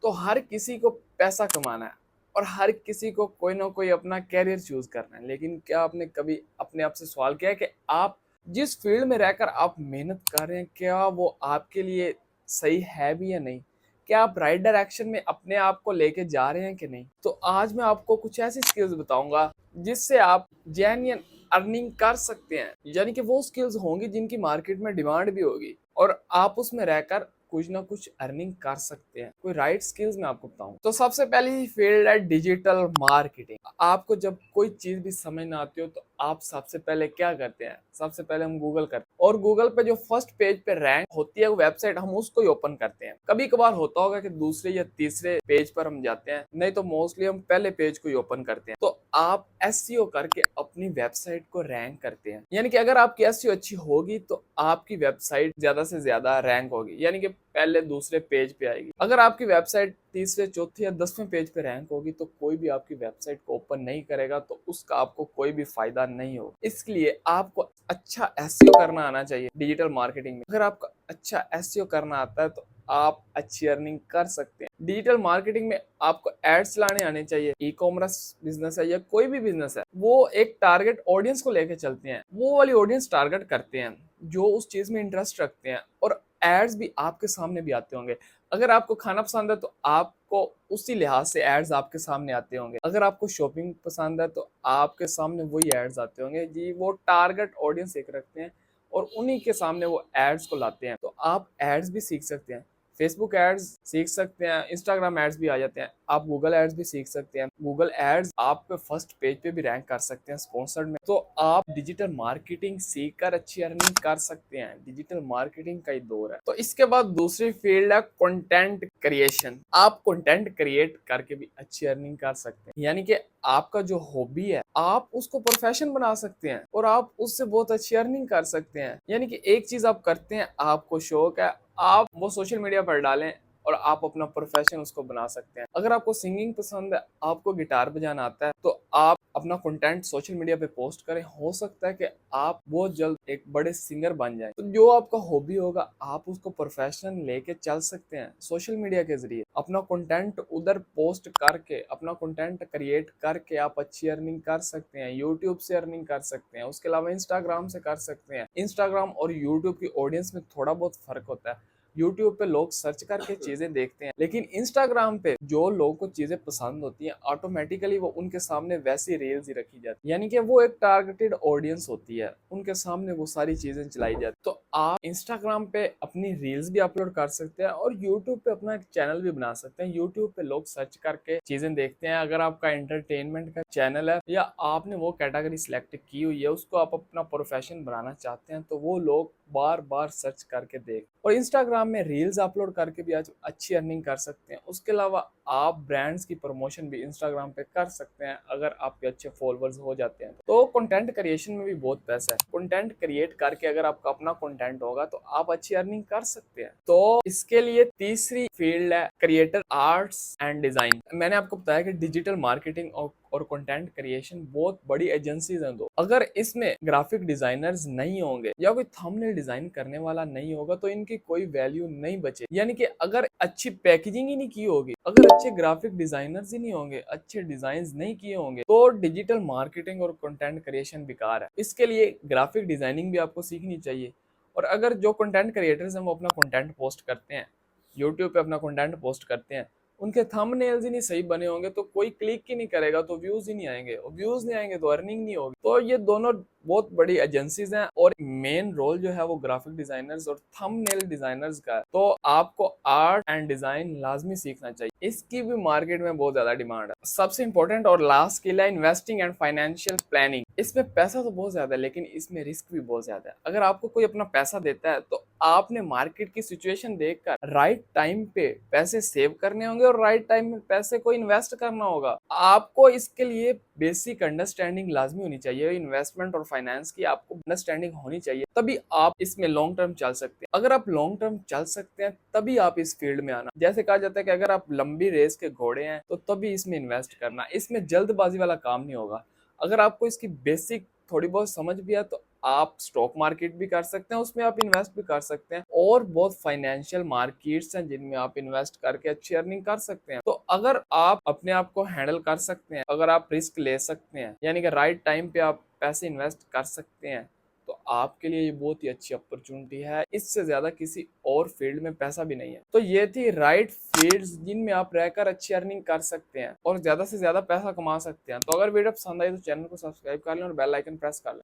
तो हर किसी को पैसा कमाना है और हर किसी को कोई ना कोई अपना कैरियर चूज करना है। लेकिन क्या आपने कभी अपने आप से सवाल किया है कि आप जिस फील्ड में रहकर आप मेहनत कर रहे हैं, क्या वो आपके लिए सही है भी या नहीं? क्या आप राइट डायरेक्शन में अपने आप को लेके जा रहे हैं कि नहीं? तो आज मैं आपको कुछ ऐसी स्किल्स बताऊंगा जिससे आप जेन्युइन अर्निंग कर सकते हैं। यानी कि वो स्किल्स होंगी जिनकी मार्केट में डिमांड भी होगी और आप उसमें रहकर कुछ ना कुछ अर्निंग कर सकते हैं। कोई राइट स्किल्स मैं आपको बताऊं तो सबसे पहली फील्ड है डिजिटल मार्केटिंग। आपको जब कोई चीज भी समझ ना आती हो तो आप सबसे पहले क्या करते हैं? सबसे पहले हम गूगल करते हैं और गूगल पे जो फर्स्ट पेज पे रैंक होती है वो वेबसाइट, हम उसको ही ओपन करते हैं। कभी कभार होता होगा कि दूसरे या तीसरे पेज पर हम जाते हैं, नहीं तो मोस्टली हम पहले पेज को ही ओपन करते हैं। तो आप एसईओ करके अपनी वेबसाइट को रैंक करते हैं। यानी कि अगर आपकी एसईओ अच्छी होगी तो आपकी वेबसाइट ज्यादा से ज्यादा रैंक होगी, यानी कि पहले दूसरे पेज पे आएगी। अगर आपकी वेबसाइट तीसरे चौथे या 10वें पेज पे रैंक होगी तो कोई भी आपकी वेबसाइट को ओपन नहीं करेगा, तो उसका आपको कोई भी फायदा नहीं होगा। इसलिए आपको अच्छा एसईओ करना आना चाहिए डिजिटल मार्केटिंग में। अगर आपको अच्छा एसईओ करना आता है तो आप अच्छी अर्निंग कर सकते हैं। डिजिटल मार्केटिंग में आपको एड्स चलाने आने चाहिए। ई कॉमर्स बिजनेस है या कोई भी बिजनेस है, वो एक टारगेट ऑडियंस को लेकर चलते हैं। वो वाली ऑडियंस टारगेट करते हैं जो उस चीज में इंटरेस्ट रखते हैं, और एड्स भी आपके सामने भी आते होंगे। अगर आपको खाना पसंद है तो आपको उसी लिहाज से एड्स आपके सामने आते होंगे। अगर आपको शॉपिंग पसंद है तो आपके सामने वही एड्स आते होंगे जी। वो टारगेट ऑडियंस एक रखते हैं और उन्हीं के सामने वो एड्स को लाते हैं। तो आप एड्स भी सीख सकते हैं, फेसबुक एड्स सीख सकते हैं, इंस्टाग्राम एड्स भी आ जाते हैं। आप गूगल एड्स भी सीख सकते हैं। गूगल एड्स आपके फर्स्ट पेज पे भी रैंक कर सकते हैं स्पॉन्सर्ड में। तो आप डिजिटल मार्केटिंग सीख कर अच्छी अर्निंग कर सकते हैं। डिजिटल मार्केटिंग का ही दौर है। तो इसके बाद दूसरी फील्ड है कंटेंट क्रिएशन। आप कंटेंट क्रिएट करके भी अच्छी अर्निंग कर सकते हैं। यानी कि आपका जो हॉबी है आप उसको प्रोफेशन बना सकते हैं और आप उससे बहुत अच्छी अर्निंग कर सकते हैं। यानी कि एक चीज आप करते हैं, आपको शौक है, आप वो सोशल मीडिया पर डालें और आप अपना प्रोफेशन उसको बना सकते हैं। अगर आपको सिंगिंग पसंद है, आपको गिटार बजाना आता है, तो आप अपना कंटेंट सोशल मीडिया पे पोस्ट करें। हो सकता है कि आप बहुत जल्द एक बड़े सिंगर बन जाएं। तो जो आपका हॉबी होगा आप उसको प्रोफेशन लेके चल सकते हैं। सोशल मीडिया के जरिए अपना कंटेंट उधर पोस्ट करके, अपना कंटेंट क्रिएट करके आप अच्छी अर्निंग कर सकते हैं। यूट्यूब से अर्निंग कर सकते हैं, उसके अलावा इंस्टाग्राम से कर सकते हैं। इंस्टाग्राम और यूट्यूब की ऑडियंस में थोड़ा बहुत फर्क होता है। यूट्यूब पे लोग सर्च करके चीजें देखते हैं, लेकिन इंस्टाग्राम पे जो लोगों को चीजें पसंद होती हैं ऑटोमेटिकली वो उनके सामने वैसी रील्स ही रखी जाती है। यानी कि वो एक टारगेटेड ऑडियंस होती है, उनके सामने वो सारी चीजें चलाई जाती। तो आप इंस्टाग्राम पे अपनी रील्स भी अपलोड कर सकते हैं और यूट्यूब पे अपना एक चैनल भी बना सकते हैं। यूट्यूब पे लोग सर्च करके चीजें देखते हैं। अगर आपका एंटरटेनमेंट का चैनल है या आपने वो कैटेगरी सिलेक्ट की हुई है, उसको आप अपना प्रोफेशन बनाना चाहते हैं, तो वो लोग बार बार सर्च करके देख। और इंस्टाग्राम में रील्स अपलोड करके भी आज अच्छी अर्निंग कर सकते हैं। उसके अलावा आप ब्रांड्स की प्रमोशन भी इंस्टाग्राम पे कर सकते हैं अगर आपके अच्छे फॉलोअर्स हो जाते हैं। तो कंटेंट क्रिएशन में भी बहुत पैसा है। कंटेंट क्रिएट करके अगर आपका अपना कंटेंट होगा तो आप अच्छी अर्निंग कर सकते हैं। तो इसके लिए तीसरी फील्ड है क्रिएटर आर्ट्स एंड डिजाइन। मैंने आपको बताया कि डिजिटल मार्केटिंग और कंटेंट क्रिएशन बहुत बड़ी एजेंसीज हैं। दो, अगर इसमें ग्राफिक डिजाइनर्स नहीं होंगे या कोई थंबनेल डिजाइन करने वाला नहीं होगा तो इनकी कोई वैल्यू नहीं बचे। यानी कि अगर अच्छी पैकेजिंग ही नहीं की होगी, अगर अच्छे ग्राफिक डिजाइनर्स ही नहीं होंगे, अच्छे डिजाइन नहीं किए होंगे, तो डिजिटल मार्केटिंग और कंटेंट क्रिएशन बेकार है। इसके लिए ग्राफिक डिजाइनिंग भी आपको सीखनी चाहिए। और अगर जो कंटेंट क्रिएटर्स हैं वो अपना कंटेंट पोस्ट करते हैं, यूट्यूब पे अपना कंटेंट पोस्ट करते हैं, उनके थंबनेल्स ही नहीं सही बने होंगे तो कोई क्लिक ही नहीं करेगा, तो व्यूज ही नहीं आएंगे, और व्यूज नहीं आएंगे तो अर्निंग नहीं होगी। तो ये दोनों बहुत बड़ी एजेंसीज हैं और मेन रोल जो है वो ग्राफिक डिजाइनर्स और थंबनेल डिजाइनर्स का है। तो आपको आर्ट एंड डिजाइन लाजमी सीखना चाहिए। इसकी भी मार्केट में बहुत ज्यादा डिमांड है। सबसे इंपॉर्टेंट और लास्ट स्किल है इन्वेस्टिंग एंड फाइनेंशियल प्लानिंग। इसमें पैसा तो बहुत ज्यादा है लेकिन इसमें रिस्क भी बहुत ज्यादा है। अगर आपको कोई अपना पैसा देता है तो आपने मार्केट की सिचुएशन देखकर राइट टाइम पे पैसे सेव करने होंगे और राइट टाइम में पैसे को इन्वेस्ट करना होगा। आपको इसके लिए बेसिक अंडरस्टैंडिंग लाजमी होनी चाहिए। इन्वेस्टमेंट और फाइनेंस की आपको अंडरस्टैंडिंग होनी चाहिए, तभी आप इसमें लॉन्ग टर्म चल सकते हैं। अगर आप लॉन्ग टर्म चल सकते हैं तभी आप इस फील्ड में आना। जैसे कहा जाता है कि अगर आप लंबी रेस के घोड़े हैं तो तभी इसमें इन्वेस्ट करना। इसमें जल्दबाजी वाला काम नहीं होगा। अगर आपको इसकी बेसिक थोड़ी बहुत समझ भी है तो आप स्टॉक मार्केट भी कर सकते हैं, उसमें आप इन्वेस्ट भी कर सकते हैं, और बहुत फाइनेंशियल मार्केट्स हैं जिनमें आप इन्वेस्ट करके अच्छी अर्निंग कर सकते हैं। तो अगर आप अपने आप को हैंडल कर सकते हैं, अगर आप रिस्क ले सकते हैं, यानी कि राइट टाइम पे आप पैसे इन्वेस्ट कर सकते हैं, तो आपके लिए ये बहुत ही अच्छी अपॉर्चुनिटी है। इससे ज्यादा किसी और फील्ड में पैसा भी नहीं है। तो ये थी राइट फील्ड्स जिनमें आप रहकर अच्छी अर्निंग कर सकते हैं और ज्यादा से ज्यादा पैसा कमा सकते हैं। तो अगर वीडियो पसंद आई तो चैनल को सब्सक्राइब कर लें और बेल आइकन प्रेस कर लें।